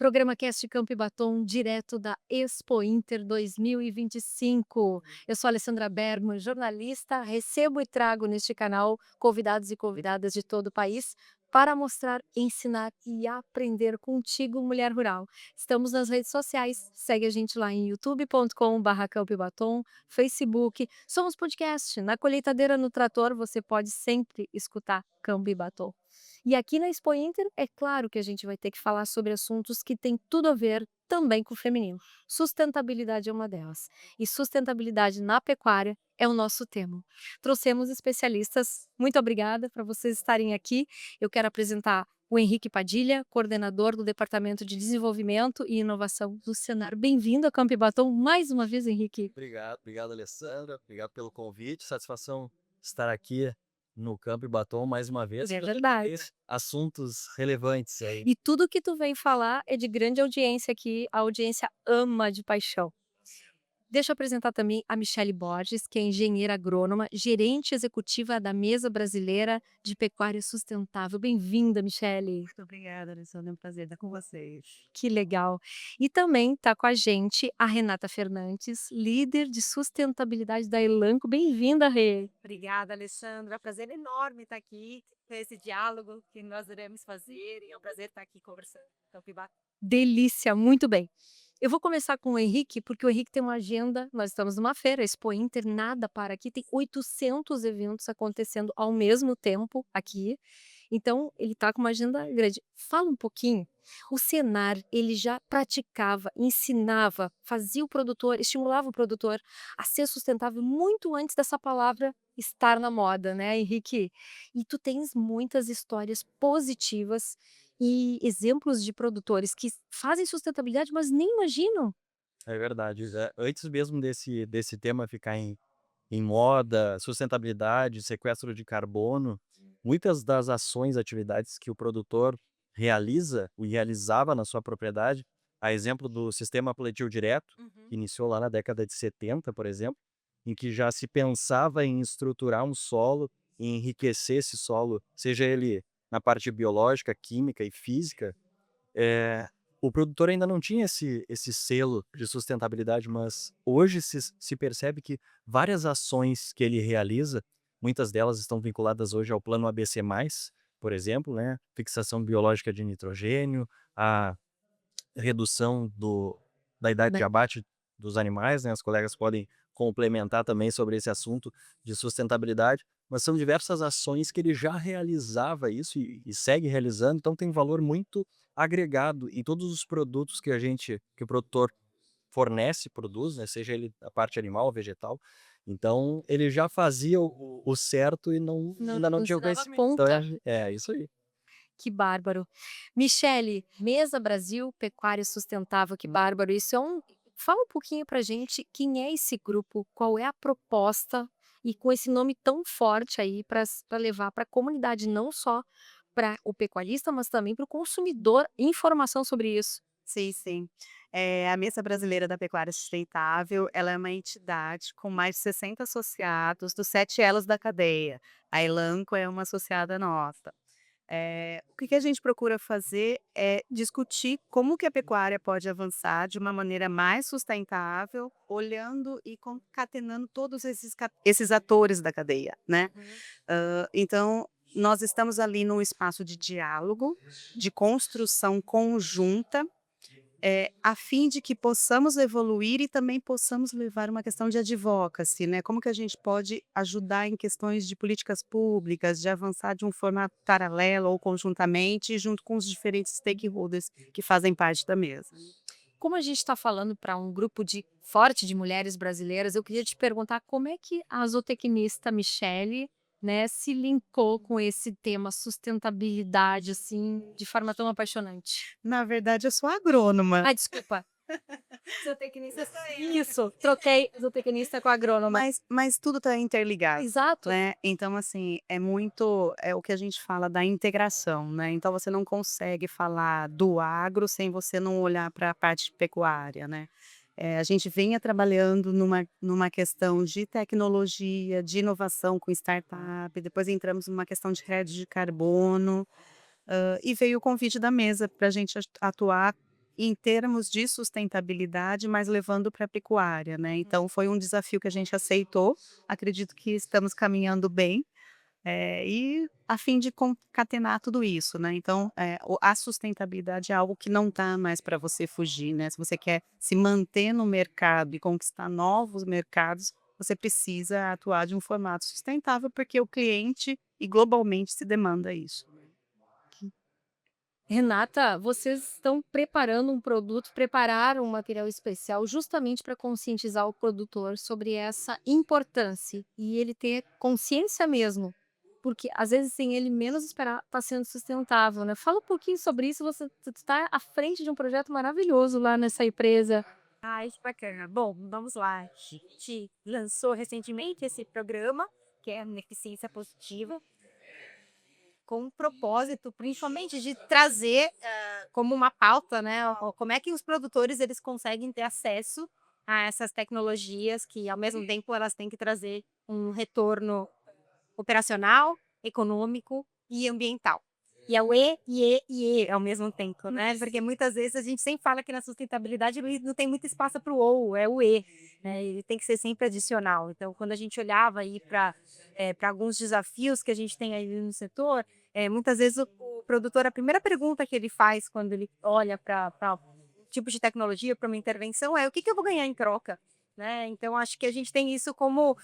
Programa Cast Campo e Batom, direto da Expo Inter 2025. Eu sou a Alessandra Bergman, jornalista, recebo e trago neste canal convidados e convidadas de todo o país para mostrar, ensinar e aprender contigo, mulher rural. Estamos nas redes sociais, segue a gente lá em youtube.com/campo e batom, Facebook, somos podcast, na colheitadeira, no trator, você pode sempre escutar Campo e Batom. E aqui na Expo Inter, é claro que a gente vai ter que falar sobre assuntos que têm tudo a ver também com o feminino. Sustentabilidade é uma delas. E sustentabilidade na pecuária é o nosso tema. Trouxemos especialistas. Muito obrigada por vocês estarem aqui. Eu quero apresentar o Henrique Padilha, coordenador do Departamento de Desenvolvimento e Inovação do Senar. Bem-vindo a Campo e Batom mais uma vez, Henrique. Obrigado, Alessandra. Obrigado pelo convite. Satisfação estar aqui no Campo e Batom mais uma vez É para verdade. ter assuntos relevantes aí. E tudo que tu vem falar é de grande audiência aqui, a audiência ama de paixão. Deixa eu apresentar também a Michele Borges, que é engenheira agrônoma, gerente executiva da Mesa Brasileira de Pecuária Sustentável. Bem-vinda, Michele. Muito obrigada, Alessandra. É um prazer estar com vocês. Que legal. E também está com a gente a Renata Fernandes, líder de sustentabilidade da Elanco. Bem-vinda, Rê. Obrigada, Alessandra. É um prazer enorme estar aqui, ter esse diálogo que nós iremos fazer. E é um prazer estar aqui conversando. Campibato. Delícia, muito bem. Eu vou começar com o Henrique, porque o Henrique tem uma agenda. Nós estamos numa feira, Expo Inter, nada para aqui. Tem 800 eventos acontecendo ao mesmo tempo aqui. Então, ele está com uma agenda grande. Fala um pouquinho. O Senar, ele já praticava, ensinava, fazia o produtor, estimulava o produtor a ser sustentável muito antes dessa palavra estar na moda, né, Henrique? E tu tens muitas histórias positivas e exemplos de produtores que fazem sustentabilidade, mas nem imaginam. É verdade. Antes mesmo desse tema ficar em moda, sustentabilidade, sequestro de carbono, muitas das ações, atividades que o produtor realiza e realizava na sua propriedade, a exemplo do sistema plantio direto, que iniciou lá na década de 70, por exemplo, em que já se pensava em estruturar um solo e enriquecer esse solo, seja ele na parte biológica, química e física. eh, o produtor ainda não tinha esse selo de sustentabilidade, mas hoje se percebe que várias ações que ele realiza, muitas delas estão vinculadas hoje ao plano ABC+, por exemplo, né, fixação biológica de nitrogênio, a redução da idade de Né? abate dos animais, né, os colegas podem complementar também sobre esse assunto de sustentabilidade, mas são diversas ações que ele já realizava isso e segue realizando, então tem valor muito agregado em todos os produtos que o produtor fornece, produz, né, seja ele a parte animal ou vegetal. Então ele já fazia o certo e Não, ainda não não tinha se o dava conhecimento. Então conta. é isso aí. Que bárbaro. Michele, Mesa Brasil, Pecuária Sustentável, que bárbaro. Isso é um. Fala um pouquinho pra gente quem é esse grupo, qual é a proposta e com esse nome tão forte aí para levar para a comunidade, não só para o pecuarista, mas também para o consumidor, informação sobre isso. Sim, sim. A Mesa Brasileira da Pecuária Sustentável, ela é uma entidade com mais de 60 associados dos 7 elos da cadeia. A Elanco é uma associada nossa. O que a gente procura fazer é discutir como que a pecuária pode avançar de uma maneira mais sustentável, olhando e concatenando todos esses atores da cadeia, né? Então, nós estamos ali num espaço de diálogo, de construção conjunta, a fim de que possamos evoluir e também possamos levar uma questão de advocacy, né? Como que a gente pode ajudar em questões de políticas públicas, de avançar de um formato paralelo ou conjuntamente, junto com os diferentes stakeholders que fazem parte da mesa. Como a gente está falando para um grupo forte de mulheres brasileiras, eu queria te perguntar como é que a zootecnista Michele, né, se linkou com esse tema sustentabilidade, assim, de forma tão apaixonante. Na verdade, eu sou agrônoma. Ai, desculpa. Zootecnista sou eu. Isso, troquei zootecnista com agrônoma. Mas tudo está interligado, Exato. né? Então, assim, é o que a gente fala da integração, né? Então, você não consegue falar do agro sem você não olhar para a parte pecuária, né? A gente vinha trabalhando numa questão de tecnologia, de inovação com startup, depois entramos numa questão de crédito de carbono, e veio o convite da mesa para a gente atuar em termos de sustentabilidade, mas levando para a pecuária, né. Então foi um desafio que a gente aceitou, acredito que estamos caminhando bem, e a fim de concatenar tudo isso, né. Então, a sustentabilidade é algo que não dá mais para você fugir, né. Se você quer se manter no mercado e conquistar novos mercados, você precisa atuar de um formato sustentável, porque o cliente e globalmente se demanda isso. Renata, vocês estão preparando um produto, prepararam um material especial justamente para conscientizar o produtor sobre essa importância e ele ter consciência mesmo, porque às vezes sem ele menos esperar está sendo sustentável, né? Fala um pouquinho sobre isso, você está à frente de um projeto maravilhoso lá nessa empresa. Ai, que bacana. Bom, vamos lá. A gente lançou recentemente esse programa, que é a Eficiência Positiva, com um propósito, principalmente, de trazer como uma pauta, né, como é que os produtores eles conseguem ter acesso a essas tecnologias que, ao mesmo tempo, elas têm que trazer um retorno operacional, econômico e ambiental. E é o E ao mesmo tempo, né, porque muitas vezes a gente sempre fala que na sustentabilidade ele não tem muito espaço para o ou, é o E, né, ele tem que ser sempre adicional. Então quando a gente olhava aí para alguns desafios que a gente tem aí no setor, muitas vezes o produtor, a primeira pergunta que ele faz quando ele olha para um tipo de tecnologia, para uma intervenção é: "O que que eu vou ganhar em troca?", né. Então acho que a gente tem isso como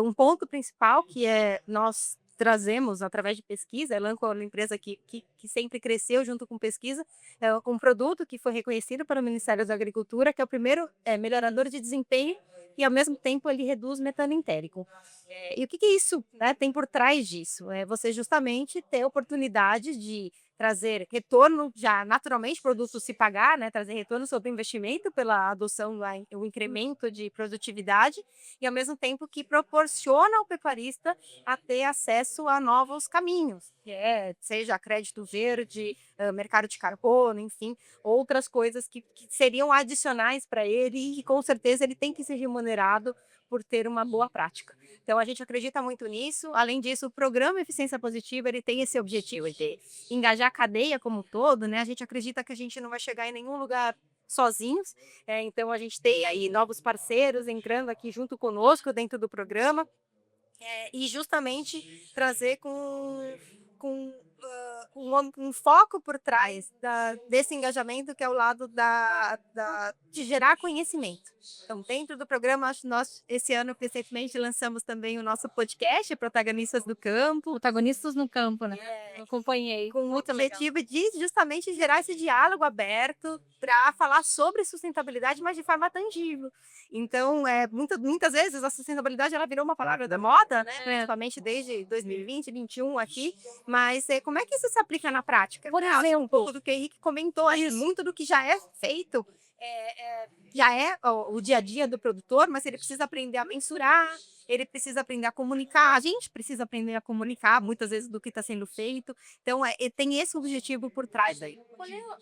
um ponto principal, que é nós trazemos através de pesquisa. A Elanco é uma empresa que sempre cresceu junto com pesquisa, é um produto que foi reconhecido pelo Ministério da Agricultura, que é o primeiro melhorador de desempenho e ao mesmo tempo ele reduz metano entérico. E o que que isso, né, tem por trás disso? É você justamente ter a oportunidade de trazer retorno, já naturalmente produto se pagar, né, trazer retorno sobre o investimento pela adoção, o incremento de produtividade, e ao mesmo tempo que proporciona ao pecuarista a ter acesso a novos caminhos, que seja crédito verde, mercado de carbono, enfim, outras coisas que seriam adicionais para ele e que com certeza ele tem que ser remunerado por ter uma boa prática. Então a gente acredita muito nisso. Além disso, o programa Eficiência Positiva ele tem esse objetivo de engajar a cadeia como um todo, né? A gente acredita que a gente não vai chegar em nenhum lugar sozinhos, então a gente tem aí novos parceiros entrando aqui junto conosco dentro do programa, e justamente trazer com um foco por trás desse engajamento, que é o lado de gerar conhecimento. Então, dentro do programa, acho que nós, esse ano, recentemente, lançamos também o nosso podcast, Protagonistas do Campo, Protagonistas no campo, né? Eu acompanhei. com o objetivo de justamente gerar esse diálogo aberto para falar sobre sustentabilidade, mas de forma tangível. Então, muitas vezes a sustentabilidade ela virou uma palavra da moda, né? Principalmente desde 2020, 2021 aqui, mas como é que isso se aplica na prática? Por exemplo, um pouco do que o Henrique comentou aí, muito do que já é feito já é o dia a dia do produtor, mas ele precisa aprender a mensurar, ele precisa aprender a comunicar, a gente precisa aprender a comunicar muitas vezes do que está sendo feito. Então, tem esse objetivo por trás aí.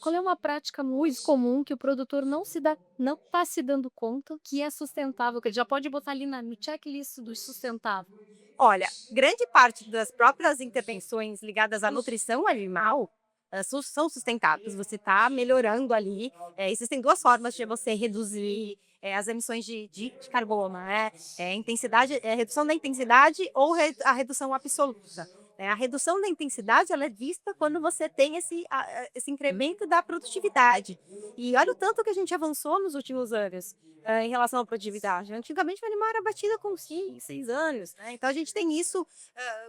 Qual é uma prática muito comum que o produtor não está se dando conta que é sustentável, que ele já pode botar ali no checklist do sustentável? Olha, grande parte das próprias intervenções ligadas à nutrição animal são sustentáveis. Você está melhorando ali. Existem duas formas de você reduzir as emissões de carbono, né? Redução da intensidade ou a redução absoluta. A redução da intensidade ela é vista quando você tem esse incremento da produtividade. E olha o tanto que a gente avançou nos últimos anos em relação à produtividade. Antigamente, o animal era batido com 5, 6 anos, né? Então, a gente tem isso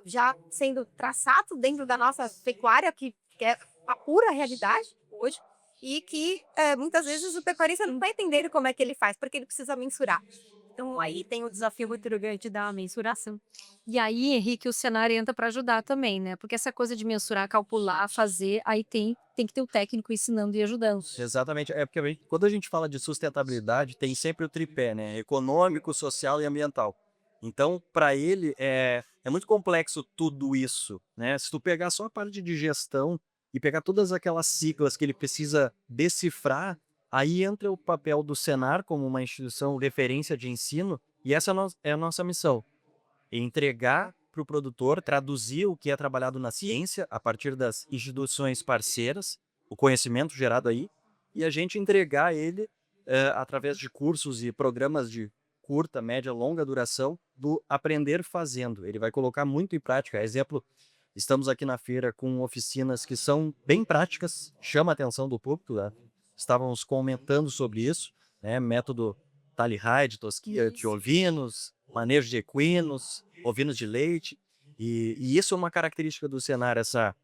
já sendo traçado dentro da nossa pecuária, que é a pura realidade hoje, e que muitas vezes o pecuarista não está entendendo como é que ele faz, porque ele precisa mensurar. Então, aí tem o desafio muito grande da mensuração. E aí, Henrique, o cenário entra para ajudar também, né? Porque essa coisa de mensurar, calcular, fazer, aí tem que ter o técnico ensinando e ajudando. Exatamente. É porque quando a gente fala de sustentabilidade, tem sempre o tripé, né? Econômico, social e ambiental. Então, para ele, é muito complexo tudo isso, né? Se tu pegar só a parte de gestão e pegar todas aquelas siglas que ele precisa decifrar, aí entra o papel do Senar como uma instituição referência de ensino, e essa é a nossa missão. Entregar para o produtor, traduzir o que é trabalhado na ciência a partir das instituições parceiras, o conhecimento gerado aí, e a gente entregar ele através de cursos e programas de curta, média, longa duração do aprender fazendo. Ele vai colocar muito em prática. Exemplo, estamos aqui na feira com oficinas que são bem práticas, chama a atenção do público, né? Estávamos comentando sobre isso, né? Método Tally Ride, tosquia de ovinos, manejo de equinos, ovinos de leite. E isso é uma característica do Senar, essa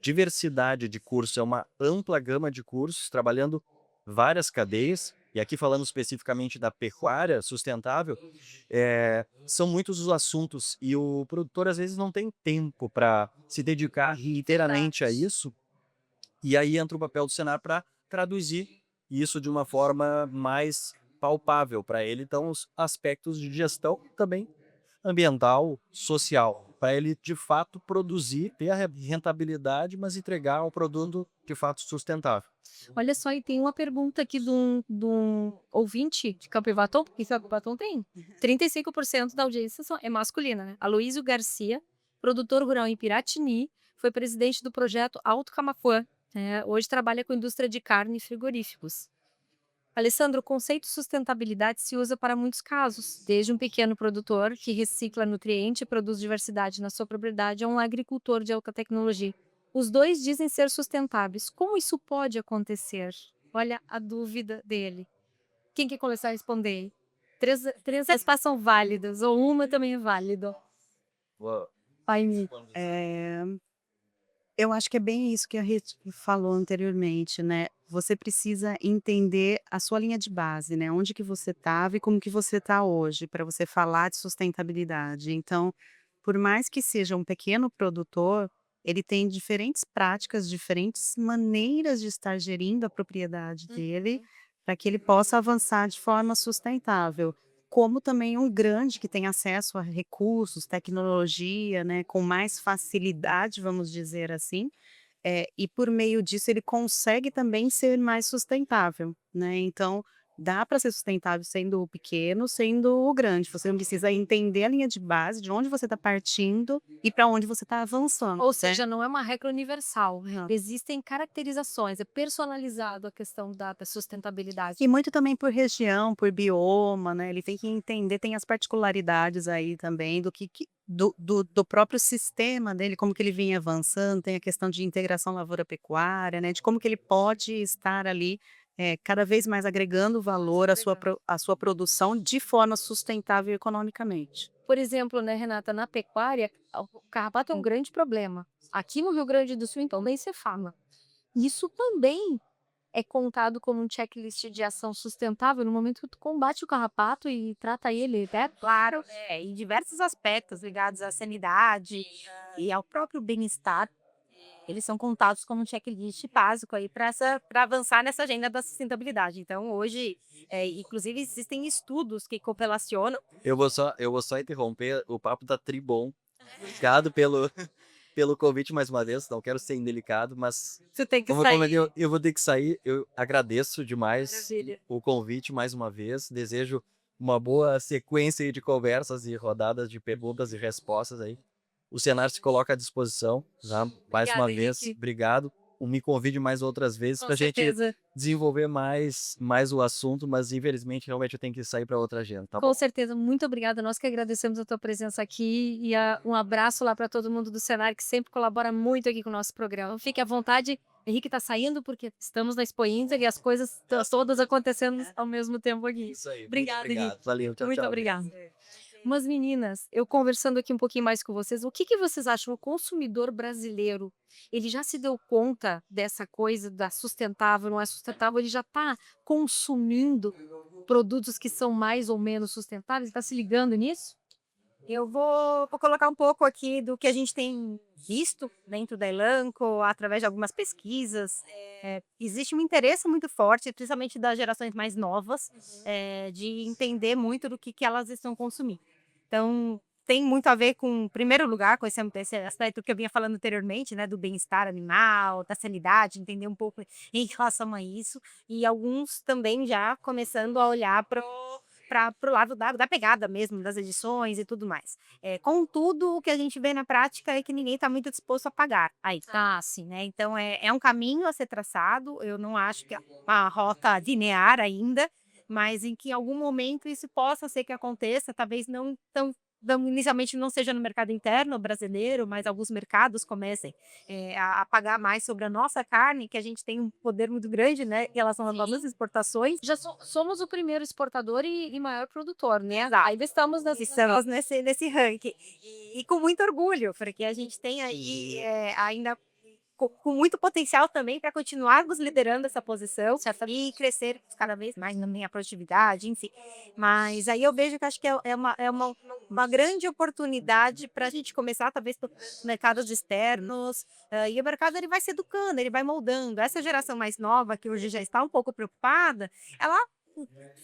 diversidade de cursos, é uma ampla gama de cursos, trabalhando várias cadeias, e aqui falando especificamente da pecuária sustentável, são muitos os assuntos, e o produtor às vezes não tem tempo para se dedicar inteiramente a isso, e aí entra o papel do Senar para traduzir isso de uma forma mais palpável para ele. Então, os aspectos de gestão também ambiental, social, para ele de fato produzir, ter a rentabilidade, mas entregar um produto de fato sustentável. Olha só, e tem uma pergunta aqui de um ouvinte de Campo Batom, porque Campo Batom tem 35% da audiência é masculina, né? Aloísio Garcia, produtor rural em Piratini, foi presidente do projeto Alto Camaquã. Hoje trabalha com indústria de carne e frigoríficos. Alessandro, o conceito de sustentabilidade se usa para muitos casos, desde um pequeno produtor que recicla nutriente e produz diversidade na sua propriedade a um agricultor de alta tecnologia. Os dois dizem ser sustentáveis. Como isso pode acontecer? Olha a dúvida dele. Quem quer começar a responder? Três respostas são válidas, ou uma também é válida. Vai, Mi. Eu acho que é bem isso que a Rita falou anteriormente, né? Você precisa entender a sua linha de base, né? Onde que você estava e como que você está hoje, para você falar de sustentabilidade. Então, por mais que seja um pequeno produtor, ele tem diferentes práticas, diferentes maneiras de estar gerindo a propriedade dele, para que ele possa avançar de forma sustentável. Como também um grande que tem acesso a recursos, tecnologia, né, com mais facilidade, vamos dizer assim, e por meio disso ele consegue também ser mais sustentável, né? Então, dá para ser sustentável sendo o pequeno, sendo o grande. Você não precisa entender a linha de base, de onde você está partindo e para onde você está avançando, Ou né? seja, não é uma regra universal. Existem caracterizações, é personalizado a questão da sustentabilidade. E muito também por região, por bioma, né, ele tem que entender, tem as particularidades aí também do próprio sistema dele, como que ele vinha avançando, tem a questão de integração lavoura-pecuária, né, de como que ele pode estar ali, cada vez mais agregando valor à sua produção de forma sustentável economicamente. Por exemplo, né, Renata, na pecuária, o carrapato é um grande problema. Aqui no Rio Grande do Sul, então, nem se fala. Isso também é contado como um checklist de ação sustentável no momento que tu combate o carrapato e trata ele, né? Claro, em diversos aspectos ligados à sanidade e ao próprio bem-estar, eles são contados como um checklist básico aí para avançar nessa agenda da sustentabilidade. Então, hoje, inclusive, existem estudos que correlacionam. Eu vou só interromper, o papo tá tribom. Obrigado pelo convite mais uma vez, não quero ser indelicado, mas Você tem que como eu sair. comentei, eu vou ter que sair. Eu agradeço demais Maravilha. o convite mais uma vez, desejo uma boa sequência aí de conversas e rodadas de perguntas e respostas aí. O Senar se coloca à disposição, tá? Mais uma Obrigada, vez, Henrique. obrigado. Me convide mais outras vezes Com para a gente certeza. desenvolver mais o assunto, mas infelizmente realmente eu tenho que sair para outra agenda, tá Com bom? certeza, muito obrigada. Nós que agradecemos a tua presença aqui e um abraço lá para todo mundo do Senar que sempre colabora muito aqui com o nosso programa. Fique à vontade. Henrique está saindo porque estamos na Expo Inter e as coisas todas acontecendo ao mesmo tempo aqui. Isso aí. Muito Obrigada, obrigado. Henrique. Valeu, tchau, Muito tchau. obrigada. Mas meninas, eu conversando aqui um pouquinho mais com vocês, o que vocês acham? O consumidor brasileiro, ele já se deu conta dessa coisa da sustentável, não é sustentável? Ele já está consumindo produtos que são mais ou menos sustentáveis? Está se ligando nisso? Eu vou colocar um pouco aqui do que a gente tem visto dentro da Elanco, através de algumas pesquisas. Existe um interesse muito forte, principalmente das gerações mais novas, de entender muito do que elas estão consumindo. Então, tem muito a ver com, em primeiro lugar, com esse aspecto que eu vinha falando anteriormente, né, do bem-estar animal, da sanidade, entender um pouco em relação a isso. E alguns também já começando a olhar para o lado da pegada mesmo, das edições e tudo mais. Contudo, o que a gente vê na prática é que ninguém está muito disposto a pagar aí, tá, assim, né, então é um caminho a ser traçado, eu não acho que é uma rota linear ainda, mas em que em algum momento isso possa ser que aconteça, talvez não inicialmente não seja no mercado interno brasileiro, mas alguns mercados comecem, a pagar mais sobre a nossa carne, que a gente tem um poder muito grande, né, em relação às nossas exportações. Já somos o primeiro exportador e maior produtor, né? Exato. Ainda estamos nas Estamos nesse ranking. E com muito orgulho, porque a gente tem aí, ainda com muito potencial também para continuarmos liderando essa posição e crescer cada vez mais na minha produtividade, enfim. Mas aí eu vejo que acho que é uma grande oportunidade para a gente começar, talvez, pelos mercados externos, e o mercado ele vai se educando, ele vai moldando. Essa geração mais nova, que hoje já está um pouco preocupada, ela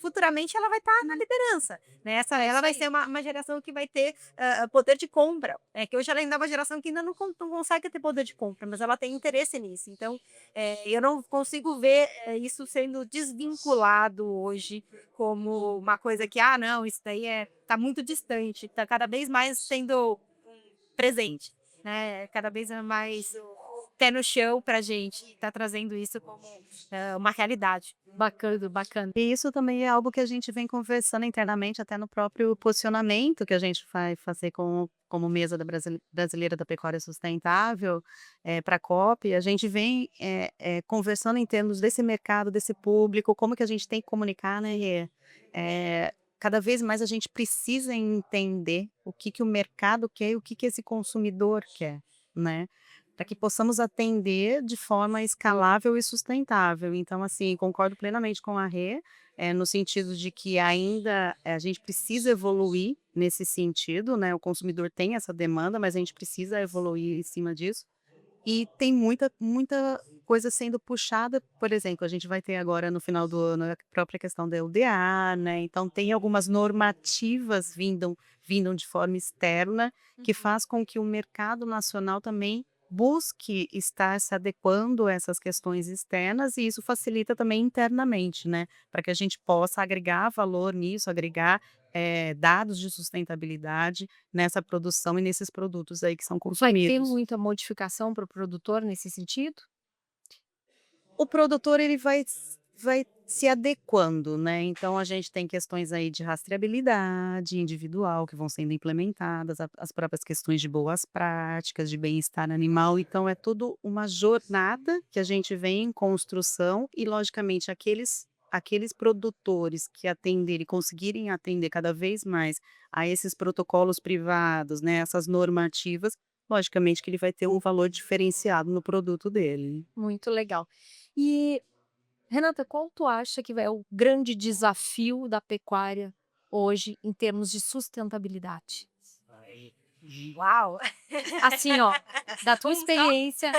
futuramente ela vai estar na liderança, né? Ela vai ser uma geração que vai ter poder de compra, que hoje ela ainda é uma geração que ainda não consegue ter poder de compra, mas ela tem interesse nisso. Então, eu não consigo ver isso sendo desvinculado hoje como uma coisa que, não, isso daí tá muito distante, tá cada vez mais sendo presente, né? Cada vez mais pé no chão pra gente, tá trazendo isso como uma realidade. bacana, bacana. E isso também é algo que a gente vem conversando internamente, até no próprio posicionamento que a gente vai fazer como mesa da brasileira da pecuária sustentável, para a COP. A gente vem conversando em termos desse mercado, desse público, como que a gente tem que comunicar, né? Cada vez mais a gente precisa entender o que que o mercado quer e o que que esse consumidor quer, né? Para que possamos atender de forma escalável e sustentável. Então, assim, concordo plenamente com a Rê, no sentido de que ainda a gente precisa evoluir nesse sentido, né? O consumidor tem essa demanda, mas a gente precisa evoluir em cima disso. E tem muita coisa sendo puxada, por exemplo, a gente vai ter agora no final do ano a própria questão da UDA, né, então tem algumas normativas vindo de forma externa, que faz com que o mercado nacional também busque estar se adequando a essas questões externas e isso facilita também internamente, né, para que a gente possa agregar valor nisso, agregar, dados de sustentabilidade nessa produção e nesses produtos aí que são Vai ter consumidos. muita modificação para o produtor nesse sentido? O produtor ele vai se adequando, né, então a gente tem questões aí de rastreabilidade individual que vão sendo implementadas, a as próprias questões de boas práticas, de bem-estar animal, então é tudo uma jornada que a gente vem em construção e logicamente aqueles produtores que atenderem conseguirem atender cada vez mais a esses protocolos privados, né, essas normativas, logicamente que ele vai ter um valor diferenciado no produto dele. Muito legal. E, Renata, qual tu acha que é o grande desafio da pecuária hoje em termos de sustentabilidade? Uau! Assim, ó, da tua Um só? experiência,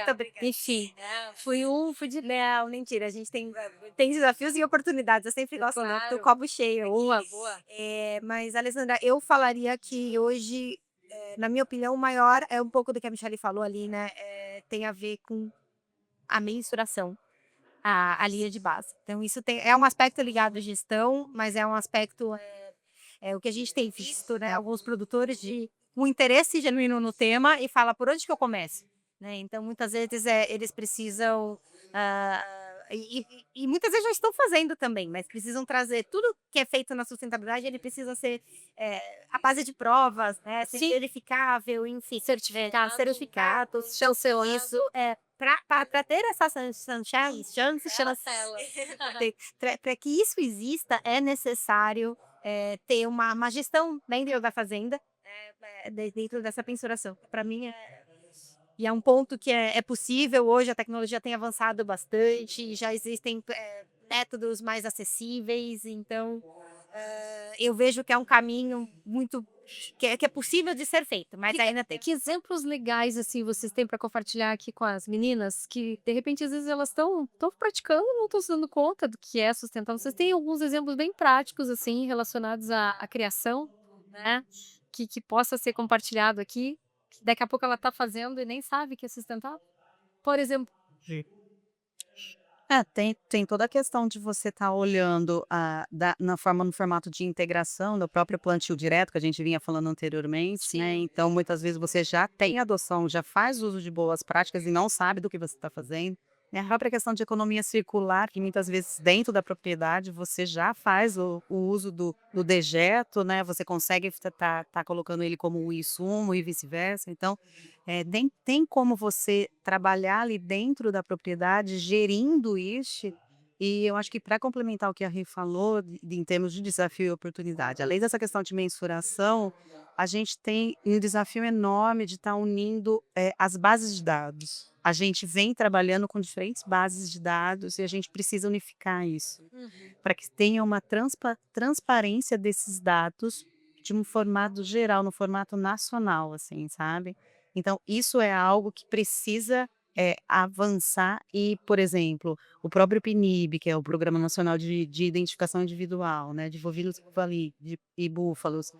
Tô brincando. enfim, Fui de não, mentira, a gente tem desafios e oportunidades, eu sempre gosto do claro. copo cheio Boa, aqui. boa. Mas Alessandra, eu falaria que hoje, na minha opinião, o maior é um pouco do que a Michelle falou ali, né, tem a ver com a mensuração, a linha de base. Então isso é um aspecto ligado à gestão, mas é um aspecto, o que a gente tem visto, né, alguns produtores de um interesse genuíno no tema e fala: "Por onde que eu começo?", né, então muitas vezes, eles precisam, ah, e muitas vezes já estão fazendo também, mas precisam trazer tudo que é feito na sustentabilidade, ele precisa ser, à base de provas, né, ser Sim. verificável, enfim, certificados, Chancelado. isso, para ter essa chance para que isso exista, é necessário, ter uma gestão dentro da fazenda, dentro dessa mensuração. Para mim é um ponto que é possível, hoje a tecnologia tem avançado bastante, já existem, métodos mais acessíveis, então, eu vejo que é um caminho muito que é possível de ser feito, mas ainda tem. Que exemplos legais, assim, vocês têm para compartilhar aqui com as meninas que, de repente, às vezes elas estão praticando, não estão se dando conta do que é sustentável. Vocês têm alguns exemplos bem práticos, assim, relacionados à criação, né, que possa ser compartilhado aqui, que daqui a pouco ela está fazendo e nem sabe que é sustentável? Por exemplo. Tem toda a questão de você estar olhando no formato de integração do próprio plantio direto, que a gente vinha falando anteriormente, né? Então, muitas vezes você já tem adoção, já faz uso de boas práticas e não sabe do que você está fazendo. E a própria questão de economia circular, que muitas vezes dentro da propriedade você já faz o uso do dejeto, né? Você consegue tá colocando ele como um insumo e vice-versa. Então, nem tem como você trabalhar ali dentro da propriedade gerindo isso, e eu acho que para complementar o que a Rê falou em termos de desafio e oportunidade, além dessa questão de mensuração, a gente tem um desafio enorme de estar unindo, as bases de dados. A gente vem trabalhando com diferentes bases de dados e a gente precisa unificar isso, para que tenha uma transparência desses dados de um formato geral, no formato nacional, assim, sabe. Então isso é algo que precisa, avançar e, por exemplo, o próprio PNIB, que é o Programa Nacional de Identificação Individual, né, de bovinos e búfalos,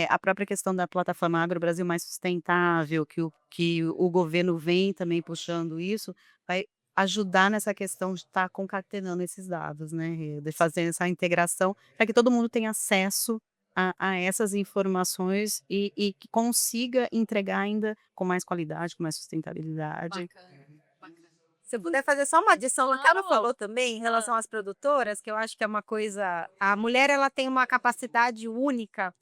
a própria questão da plataforma Agro Brasil Mais Sustentável, que o governo vem também puxando isso, vai ajudar nessa questão de estar concatenando esses dados, né, de fazer essa integração, para que todo mundo tenha acesso a essas informações e que consiga entregar ainda com mais qualidade, com mais sustentabilidade. Se eu puder fazer só uma adição, a Carol Claro. falou também em relação às produtoras, que eu acho que é uma coisa, a mulher ela tem uma capacidade única,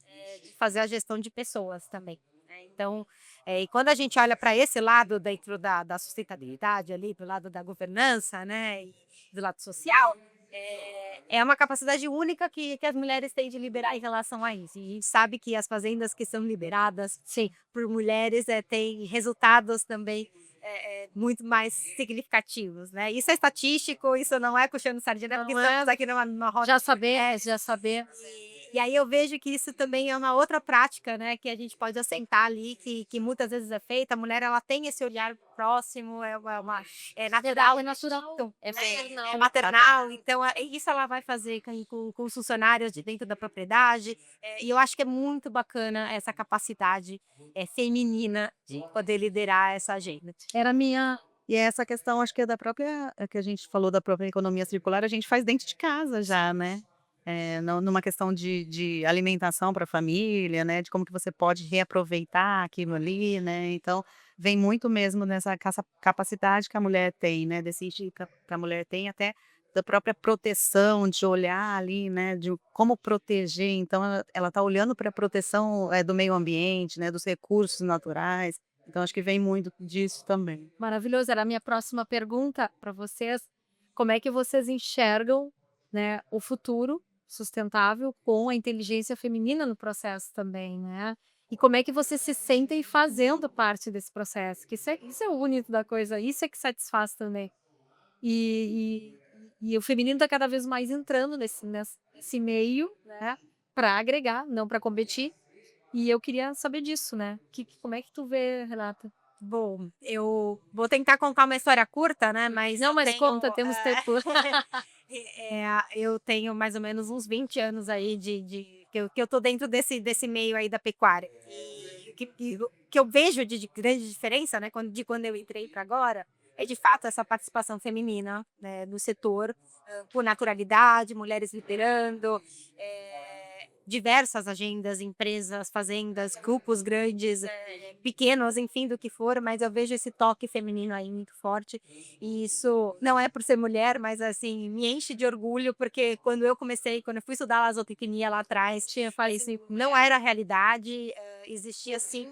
de fazer a gestão de pessoas também, né. Então, e quando a gente olha para esse lado dentro da sustentabilidade ali, do lado da governança, né, e do lado social, é uma capacidade única que as mulheres têm de liderar em relação a isso. E a gente sabe que as fazendas que são lideradas Sim. por mulheres, têm resultados também, muito mais significativos, né. Isso é estatístico, isso não é puxando sardinha, né, porque Não é. estamos aqui numa roda. Já saber. E aí eu vejo que isso também é uma outra prática, né, que a gente pode assentar ali, que muitas vezes é feita. A mulher ela tem esse olhar próximo, é natural, É natural. É é maternal. maternal, então isso ela vai fazer com os funcionários de dentro da propriedade, e eu acho que é muito bacana essa capacidade, feminina de poder liderar essa agenda. Era minha. E essa questão acho que é da própria que a gente falou da própria economia circular, a gente faz dentro de casa já, né. Numa questão de alimentação para a família, né, de como que você pode reaproveitar aquilo ali, né, então vem muito mesmo nessa capacidade que a mulher tem, né, desse eixo que a mulher tem, até da própria proteção, de olhar ali, né, de como proteger, então ela tá olhando para a proteção, do meio ambiente, né, dos recursos naturais, então acho que vem muito disso também. Maravilhoso, era a minha próxima pergunta para vocês. Como é que vocês enxergam, né, o futuro sustentável com a inteligência feminina no processo também, né? E como é que vocês se sentem fazendo parte desse processo? Que isso é o bonito da coisa, isso é que satisfaz também. E o feminino está cada vez mais entrando nesse meio, né, para agregar, não para competir. E eu queria saber disso, né? Como é que tu vê, Renata? Bom, eu vou tentar contar uma história curta, né, mas Não, eu mas tenho, conta, temos tempo. eu tenho mais ou menos uns 20 anos aí de que eu tô dentro desse meio aí da pecuária. E o que eu vejo de grande diferença, né, quando eu entrei para agora, é de fato essa participação feminina, né, no setor, por naturalidade, mulheres liderando, diversas agendas, empresas, fazendas, grupos grandes, pequenos, enfim, do que for, mas eu vejo esse toque feminino aí muito forte. E isso não é por ser mulher, mas assim, me enche de orgulho, porque quando eu fui estudar a zootecnia lá atrás, isso não era a realidade, existia sim,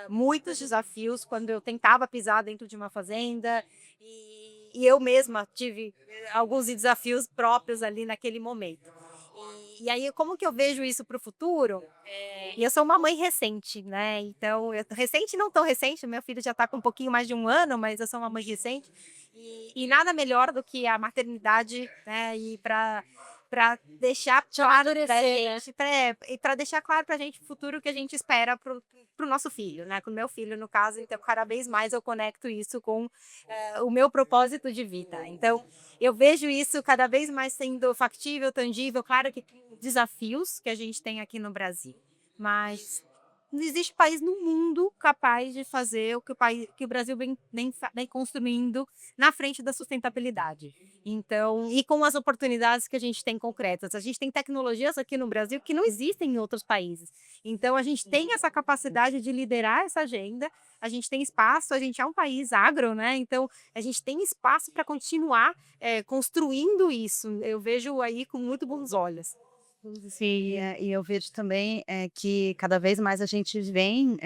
muitos desafios quando eu tentava pisar dentro de uma fazenda, e eu mesma tive alguns desafios próprios ali naquele momento. E aí, como que eu vejo isso para o futuro? E eu sou uma mãe recente, né? Então, recente, não tão recente, meu filho já está com um pouquinho mais de um ano, mas eu sou uma mãe recente. E nada melhor do que a maternidade, né? E para deixar claro para amadurecer, né? gente, e para deixar claro para a gente o futuro que a gente espera para o nosso filho, né? Com o meu filho, no caso, então cada vez mais eu conecto isso com o meu propósito de vida. Então, eu vejo isso cada vez mais sendo factível, tangível. Claro que tem desafios que a gente tem aqui no Brasil, mas não existe país no mundo capaz de fazer o que o Brasil vem construindo na frente da sustentabilidade. Então, e com as oportunidades que a gente tem concretas. A gente tem tecnologias aqui no Brasil que não existem em outros países. Então, a gente tem essa capacidade de liderar essa agenda, a gente tem espaço, a gente é um país agro, né? Então, a gente tem espaço para continuar construindo isso. Eu vejo aí com muito bons olhos. Sim, e eu vejo também que cada vez mais a gente vem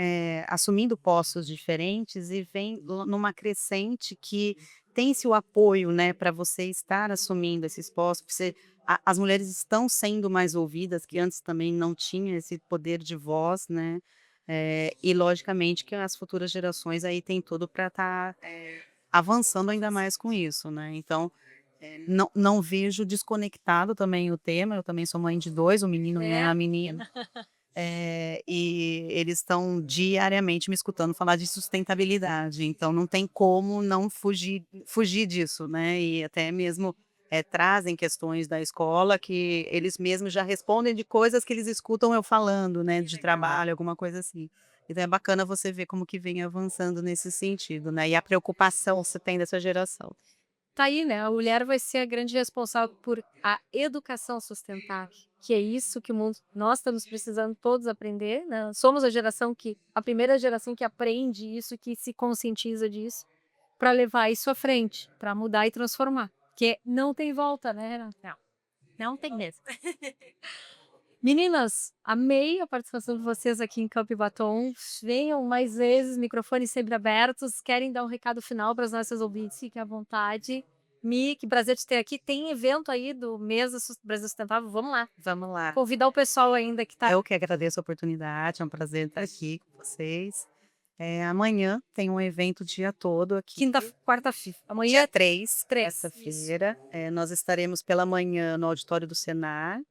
assumindo postos diferentes e vem numa crescente que tem-se o apoio, né, para você estar assumindo esses postos. As mulheres estão sendo mais ouvidas, que antes também não tinha esse poder de voz, né? E logicamente que as futuras gerações aí têm tudo para estar avançando ainda mais com isso, né? Então não vejo desconectado também o tema, eu também sou mãe de 2, um menino e É. uma menina. E eles estão diariamente me escutando falar de sustentabilidade, então não tem como não fugir disso, né, e até mesmo, trazem questões da escola que eles mesmos já respondem de coisas que eles escutam eu falando, né, de trabalho, alguma coisa assim. Então é bacana você ver como que vem avançando nesse sentido, né, e a preocupação que você tem dessa geração. Tá aí, né, a mulher vai ser a grande responsável por a educação sustentável, que é isso que o mundo nós estamos precisando todos aprender, né, somos a primeira geração que aprende isso, que se conscientiza disso, para levar isso à frente, para mudar e transformar, porque não tem volta, né, Renata? Não, não tem mesmo. Meninas, amei a participação de vocês aqui em Campo e Batom. Venham mais vezes, microfones sempre abertos. Querem dar um recado final para os nossos ouvintes? Fiquem à vontade. Mi, que prazer te ter aqui. Tem evento aí do Brasil Sustentável. Vamos lá. Vamos lá. Convidar o pessoal ainda que está. Eu que agradeço a oportunidade, é um prazer estar aqui com vocês. Amanhã tem um evento o dia todo aqui. Quarta-feira. Amanhã Dia é 3, 3. terça-feira. Nós estaremos pela manhã no auditório do Senar,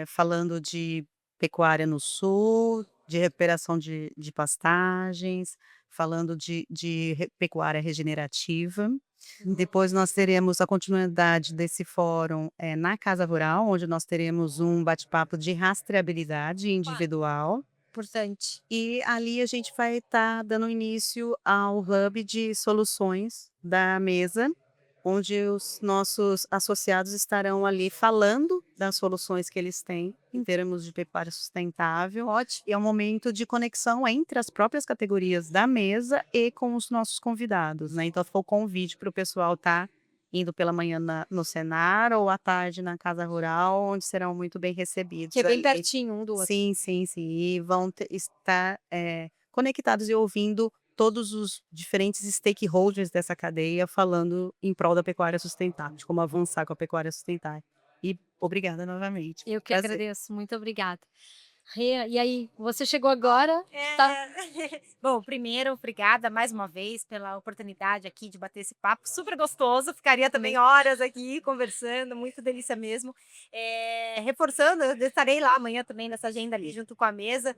falando de pecuária no sul, de recuperação de pastagens, falando de pecuária regenerativa. Depois nós teremos a continuidade desse fórum na Casa Rural, onde nós teremos um bate-papo de rastreabilidade individual. Importante. E ali a gente vai estar dando início ao hub de soluções da mesa, onde os nossos associados estarão ali falando das soluções que eles têm em termos de pecuária sustentável. Ótimo. E é um momento de conexão entre as próprias categorias da mesa e com os nossos convidados, né? Então, foi o convite para o pessoal estar indo pela manhã no Senar ou à tarde na Casa Rural, onde serão muito bem recebidos. Que é bem ali. pertinho um do outro. Sim, sim, sim. E vão estar conectados e ouvindo todos os diferentes stakeholders dessa cadeia falando em prol da pecuária sustentável, de como avançar com a pecuária sustentável. E obrigada novamente. Eu que Prazer. agradeço. Muito obrigada. Rê, e aí, você chegou agora? Tá. Bom, primeiro, obrigada mais uma vez pela oportunidade aqui de bater esse papo super gostoso. Ficaria também horas aqui conversando, muito delícia mesmo. Reforçando, eu estarei lá amanhã também nessa agenda ali junto com a mesa.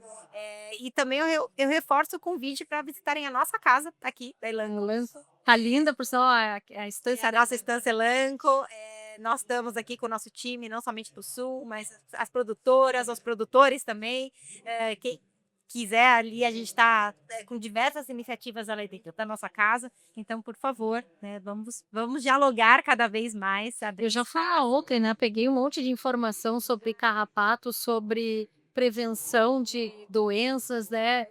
E também eu reforço o convite para visitarem a nossa casa aqui da Elanco. Tá linda, por sinal, a estância. A nossa estância Elanco. Nós estamos aqui com o nosso time, não somente do Sul, mas as produtoras, os produtores também. Quem quiser ali, a gente está com diversas iniciativas ali dentro da nossa casa. Então, por favor, né, vamos dialogar cada vez mais. Sabe? Eu já falei ontem, né? Peguei um monte de informação sobre carrapato, sobre prevenção de doenças, né?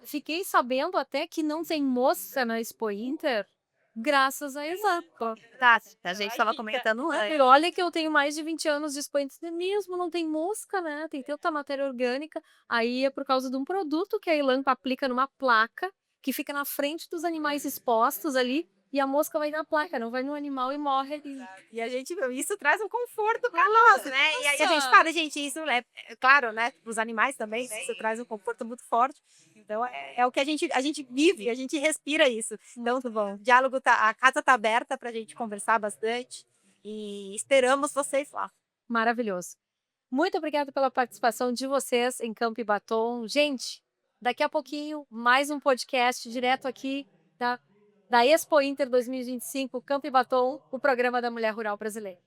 Fiquei sabendo até que não tem mosca na Expo Inter, graças a Exampa. Tá, a gente estava comentando antes. E olha que eu tenho mais de 20 anos de Expo Inter, mesmo não tem mosca, né? Tem tanta matéria orgânica. Aí é por causa de um produto que a Elanco aplica numa placa que fica na frente dos animais expostos ali. E a mosca vai na placa, não vai no animal e morre ali. E isso traz um conforto para nós, né? E aí a gente fala, gente, isso é claro, né? Para os animais também, né? Isso traz um conforto muito forte. Então é o que a gente vive, a gente respira isso. Então, tudo bom. A casa tá aberta para a gente conversar bastante e esperamos vocês lá. Maravilhoso. Muito obrigada pela participação de vocês em Campo e Batom. Gente, daqui a pouquinho, mais um podcast direto aqui da Expo Inter 2025, Campo e Batom, o programa da Mulher Rural Brasileira.